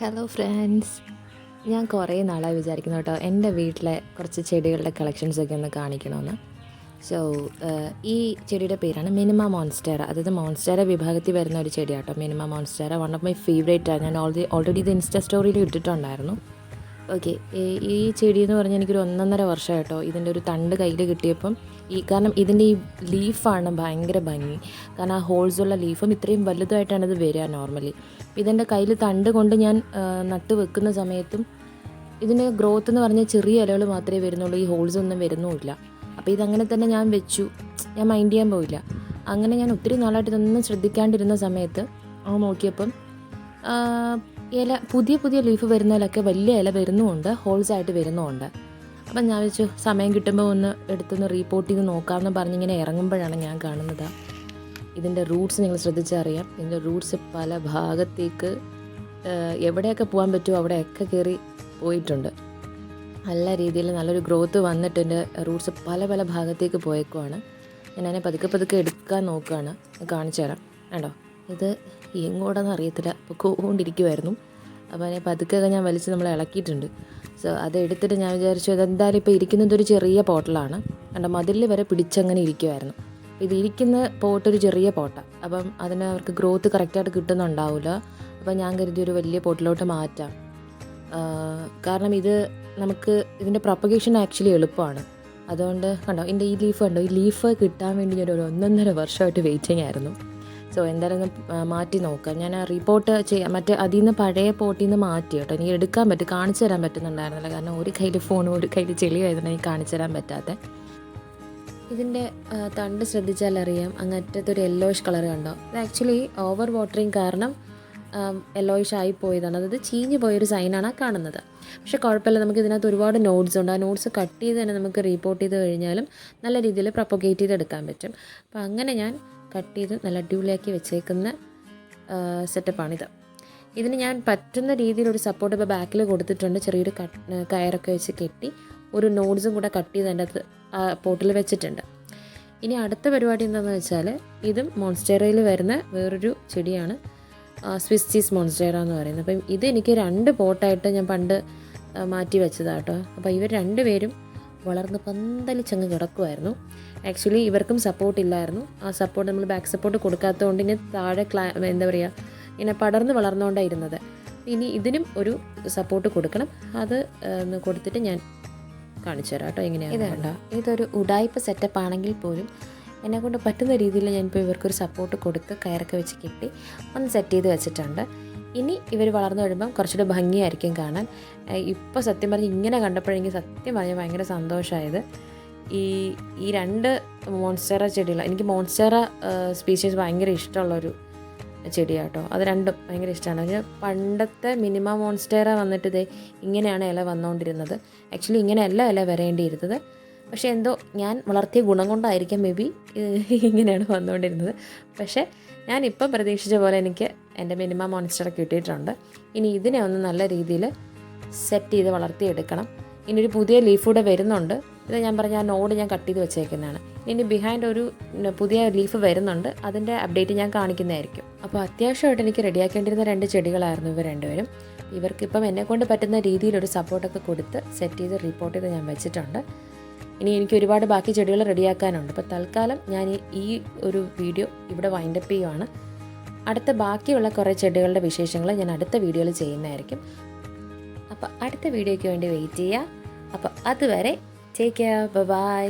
Hello friends, ഞാൻ കുറേ നാളായി വിചാരിക്കുന്നു കേട്ടോ എൻ്റെ വീട്ടിലെ കുറച്ച് ചെടികളുടെ കളക്ഷൻസൊക്കെ ഒന്ന് കാണിക്കണമെന്ന്. സോ ഈ ചെടിയുടെ പേരാണ് മിനിമ മോൺസ്റ്റേറ. അതായത് മോൺസ്റ്റേറ വിഭാഗത്തിൽ വരുന്ന ഒരു ചെടിയാട്ടോ minima monstera. One of my ഫേവറേറ്റാണ്. ഞാൻ ഓൾറെഡി ഇത് ഇൻസ്റ്റാ സ്റ്റോറിയിൽ ഇട്ടിട്ടുണ്ടായിരുന്നു. ഓക്കെ, ഈ ചെടി എന്ന് പറഞ്ഞാൽ എനിക്കൊരു 1.5 വർഷമായിട്ടോ ഇതിൻ്റെ ഒരു തണ്ട് കയ്യിൽ കിട്ടിയപ്പം കാരണം ഇതിൻ്റെ ഈ ലീഫാണ് ഭയങ്കര ഭംഗി. കാരണം ആ ഹോൾസുള്ള ലീഫും ഇത്രയും വലുതായിട്ടാണ് ഇത് വരിക നോർമലി. ഇതെൻ്റെ കയ്യിൽ തണ്ട് കൊണ്ട് ഞാൻ നട്ട് വെക്കുന്ന സമയത്തും ഇതിൻ്റെ ഗ്രോത്ത് എന്ന് പറഞ്ഞാൽ ചെറിയ ഇലകൾ മാത്രമേ വരുന്നുള്ളൂ, ഈ ഹോൾസ് ഒന്നും വരുന്നുമില്ല. അപ്പോൾ ഇതങ്ങനെ തന്നെ ഞാൻ വെച്ചു, ഞാൻ മൈൻഡ് ചെയ്യാൻ പോയില്ല. അങ്ങനെ ഞാൻ ഒത്തിരി നാളായിട്ട് ഇതൊന്നും ശ്രദ്ധിക്കാണ്ടിരുന്ന സമയത്ത് നോക്കിയപ്പം പുതിയ ലീഫ് വരുന്നതിലൊക്കെ വലിയ ഇല വരുന്നുമുണ്ട്, ഹോൾസായിട്ട് വരുന്നുമുണ്ട്. അപ്പം ഞാൻ വെച്ചു സമയം കിട്ടുമ്പോൾ ഒന്ന് എടുത്തൊന്ന് റീപ്പോർട്ട് ചെയ്ത് നോക്കാമെന്ന് പറഞ്ഞിങ്ങനെ ഇറങ്ങുമ്പോഴാണ് ഞാൻ കാണുന്നത് ഇതിൻ്റെ റൂട്ട്സ്. നിങ്ങൾ ശ്രദ്ധിച്ചറിയാം, ഇതിൻ്റെ റൂട്ട്സ് പല ഭാഗത്തേക്ക് എവിടെയൊക്കെ പോകാൻ പറ്റുമോ അവിടെയൊക്കെ കയറി പോയിട്ടുണ്ട്. നല്ല രീതിയിൽ നല്ലൊരു ഗ്രോത്ത് വന്നിട്ടുണ്ട്. റൂട്ട്സ് പല ഭാഗത്തേക്ക് പോയേക്കുവാണ്. ഞാൻ പതുക്കെ എടുക്കാൻ നോക്കുകയാണ്. കാണിച്ചു തരാം. കണ്ടോ, ഇത് എങ്ങോട്ടാന്ന് അറിയത്തില്ല, അപ്പോൾ കൊണ്ടിരിക്കുമായിരുന്നു. അപ്പോൾ അതിനെ പതുക്കെ ഞാൻ വലിച്ച് നമ്മൾ ഇളക്കിയിട്ടുണ്ട്. സോ അത് എടുത്തിട്ട് ഞാൻ വിചാരിച്ചു ഇതെന്തായാലും ഇപ്പോൾ ഇരിക്കുന്നത് ഒരു ചെറിയ പോട്ടിലാണ്. കണ്ടോ, മതിലിൽ വരെ പിടിച്ചങ്ങനെ ഇരിക്കുമായിരുന്നു. ഇത് ഇരിക്കുന്ന പോട്ടൊരു ചെറിയ പോട്ടാണ്. അപ്പം അതിന് അവർക്ക് ഗ്രോത്ത് കറക്റ്റായിട്ട് കിട്ടുന്നുണ്ടാവില്ല. അപ്പം ഞാൻ കരുതി ഒരു വലിയ പോട്ടിലോട്ട് മാറ്റാം. കാരണം ഇത് നമുക്ക് ഇതിൻ്റെ പ്രൊപ്പഗേഷൻ ആക്ച്വലി എളുപ്പമാണ്. അതുകൊണ്ട് കണ്ടോ, എൻ്റെ ഈ ലീഫ് കണ്ടോ, ഈ ലീഫ് കിട്ടാൻ വേണ്ടി ഞാൻ ഒരു 1.5 വർഷമായിട്ട് വെയിറ്റിംഗ് ആയിരുന്നു. സോ എന്തായാലും ഒന്ന് മാറ്റി നോക്കാം. ഞാൻ റിപ്പോർട്ട് ചെയ്യാം, മറ്റേ അതിൽ നിന്ന് പഴയ പോട്ടിൽ നിന്ന് മാറ്റി കേട്ടോ. എനിക്ക് എടുക്കാൻ പറ്റും, കാണിച്ചു തരാൻ പറ്റുന്നുണ്ടായിരുന്നില്ല. കാരണം ഒരു കയ്യിൽ ഫോണും ഒരു കയ്യിൽ ചെളിയായതുകൊണ്ട് എനിക്ക് കാണിച്ചു തരാൻ പറ്റാത്ത. ഇതിൻ്റെ തണ്ട് ശ്രദ്ധിച്ചാലറിയാം, അങ്ങറ്റത്തൊരു യെല്ലോയിഷ് കളർ കണ്ടോ. ഇത് ആക്ച്വലി ഓവർ വാട്ടറിങ് കാരണം യെല്ലോയിഷ് ആയി പോയതാണ്. അതായത് ചീഞ്ഞ് പോയൊരു സൈനാണ് കാണുന്നത്. പക്ഷേ കുഴപ്പമില്ല, നമുക്ക് ഇതിനകത്ത് ഒരുപാട് നോട്ട്സ് ഉണ്ട്. ആ നോട്ട്സ് കട്ട് ചെയ്ത് തന്നെ നമുക്ക് റിപ്പോർട്ട് ചെയ്ത് കഴിഞ്ഞാലും നല്ല രീതിയിൽ പ്രൊപ്പഗേറ്റ് ചെയ്തെടുക്കാൻ പറ്റും. അപ്പോൾ അങ്ങനെ ഞാൻ കട്ട് ചെയ്ത് നല്ല അടിപൊളിയാക്കി വെച്ചേക്കുന്ന സെറ്റപ്പാണിത്. ഇതിന് ഞാൻ പറ്റുന്ന രീതിയിലൊരു സപ്പോർട്ട് ഇപ്പോൾ ബാക്കിൽ കൊടുത്തിട്ടുണ്ട്. ചെറിയൊരു കയറൊക്കെ വെച്ച് കെട്ടി ഒരു നോട്ട്സും കൂടെ കട്ട് ചെയ്ത് അതിൻ്റെ അകത്ത് പോട്ടിൽ വെച്ചിട്ടുണ്ട്. ഇനി അടുത്ത പരിപാടി എന്താണെന്ന് വെച്ചാൽ, ഇതും മോൺസ്റ്റേറയിൽ വരുന്ന വേറൊരു ചെടിയാണ്, സ്വിസ് ചീസ് മോൺസ്റ്റേറ എന്ന് പറയുന്നത്. അപ്പം ഇതെനിക്ക് 2 പോട്ടായിട്ട് ഞാൻ പണ്ട് മാറ്റി വെച്ചതാട്ടോ. അപ്പോൾ ഇവർ 2 പേരും വളർന്ന് പന്തലിച്ചങ്ങ് കിടക്കുമായിരുന്നു. ആക്ച്വലി ഇവർക്കും സപ്പോർട്ട് ഇല്ലായിരുന്നു. ആ സപ്പോർട്ട് നമ്മൾ ബാക്ക് സപ്പോർട്ട് കൊടുക്കാത്തതുകൊണ്ട് ഇനി താഴെ എന്താ പറയുക, ഇങ്ങനെ പടർന്ന് വളർന്നുകൊണ്ടാണ് ഇരുന്നത്. ഇനി ഇതിനും ഒരു സപ്പോർട്ട് കൊടുക്കണം. അത് കൊടുത്തിട്ട് ഞാൻ കാണിച്ചു തരാം കേട്ടോ എങ്ങനെയാണ്. ഇതേണ്ട, ഇതൊരു ഉഡായിപ്പ് സെറ്റപ്പ് ആണെങ്കിൽ പോലും എന്നെക്കൊണ്ട് പറ്റുന്ന രീതിയിൽ ഞാനിപ്പോൾ ഇവർക്കൊരു സപ്പോർട്ട് കൊടുത്ത് കയറൊക്കെ വെച്ച് കെട്ടി ഒന്ന് സെറ്റ് ചെയ്ത് വെച്ചിട്ടുണ്ട്. ഇനി ഇവർ വളർന്നു കഴിയുമ്പം കുറച്ചുകൂടെ ഭംഗിയായിരിക്കും കാണാൻ. ഇപ്പോൾ സത്യം പറഞ്ഞ് ഇങ്ങനെ കണ്ടപ്പോഴെങ്കിൽ സത്യം പറഞ്ഞാൽ ഭയങ്കര സന്തോഷമായത്. ഈ 2 മോൺസ്റ്റേറ ചെടികൾ, എനിക്ക് മോൺസ്റ്റേറ സ്പീഷീസ് ഭയങ്കര ഇഷ്ടമുള്ളൊരു ചെടിയാട്ടോ. അത് 2 ഭയങ്കര ഇഷ്ടമാണ്. അതിന് പണ്ടത്തെ മിനിമ മോൺസ്റ്റേറ വന്നിട്ട് ഇതേ ഇങ്ങനെയാണ് ഇല വന്നുകൊണ്ടിരുന്നത്. ആക്ച്വലി ഇങ്ങനെയല്ല ഇല വരേണ്ടിയിരുന്നത്. പക്ഷേ എന്തോ ഞാൻ വളർത്തിയ ഗുണം കൊണ്ടായിരിക്കാം മേ ബി ഇങ്ങനെയാണ് വന്നുകൊണ്ടിരുന്നത്. പക്ഷേ ഞാനിപ്പം പ്രതീക്ഷിച്ച പോലെ എനിക്ക് എൻ്റെ മിനിമ മോൺസ്റ്റർ കിട്ടിയിട്ടുണ്ട്. ഇനി ഇതിനെ ഒന്ന് നല്ല രീതിയിൽ സെറ്റ് ചെയ്ത് വളർത്തിയെടുക്കണം. ഇനി ഒരു പുതിയ ലീഫ് കൂടെ വരുന്നുണ്ട്. ഇത് ഞാൻ പറഞ്ഞ ആ നോഡ് ഞാൻ കട്ട് ചെയ്ത് വെച്ചേക്കുന്നതാണ്. ഇനി ബിഹൈൻഡ് ഒരു പുതിയ ലീഫ് വരുന്നുണ്ട്, അതിൻ്റെ അപ്ഡേറ്റ് ഞാൻ കാണിക്കുന്നതായിരിക്കും. അപ്പോൾ അത്യാവശ്യമായിട്ട് എനിക്ക് റെഡിയാക്കേണ്ടിരുന്ന 2 ചെടികളായിരുന്നു ഇവർ 2 പേരും. ഇവർക്കിപ്പം എന്നെക്കൊണ്ട് പറ്റുന്ന രീതിയിലൊരു സപ്പോർട്ടൊക്കെ കൊടുത്ത് സെറ്റ് ചെയ്ത് റിപ്പോർട്ട് ചെയ്ത് ഞാൻ വെച്ചിട്ടുണ്ട്. ഇനി എനിക്ക് ഒരുപാട് ബാക്കി ചെടികൾ റെഡിയാക്കാനുണ്ട്. അപ്പോൾ തൽക്കാലം ഞാൻ ഈ ഒരു വീഡിയോ ഇവിടെ വൈൻഡപ്പ് ചെയ്യുവാണ്. അടുത്ത ബാക്കിയുള്ള കുറേ ചെടികളുടെ വിശേഷങ്ങൾ ഞാൻ അടുത്ത വീഡിയോയിൽ ചെയ്യുന്നതായിരിക്കും. അപ്പോൾ അടുത്ത വീഡിയോയ്ക്ക് വേണ്ടി വെയിറ്റ് ചെയ്യുക. അപ്പോൾ അതുവരെ ടേക്ക് കെയർ, ബൈ.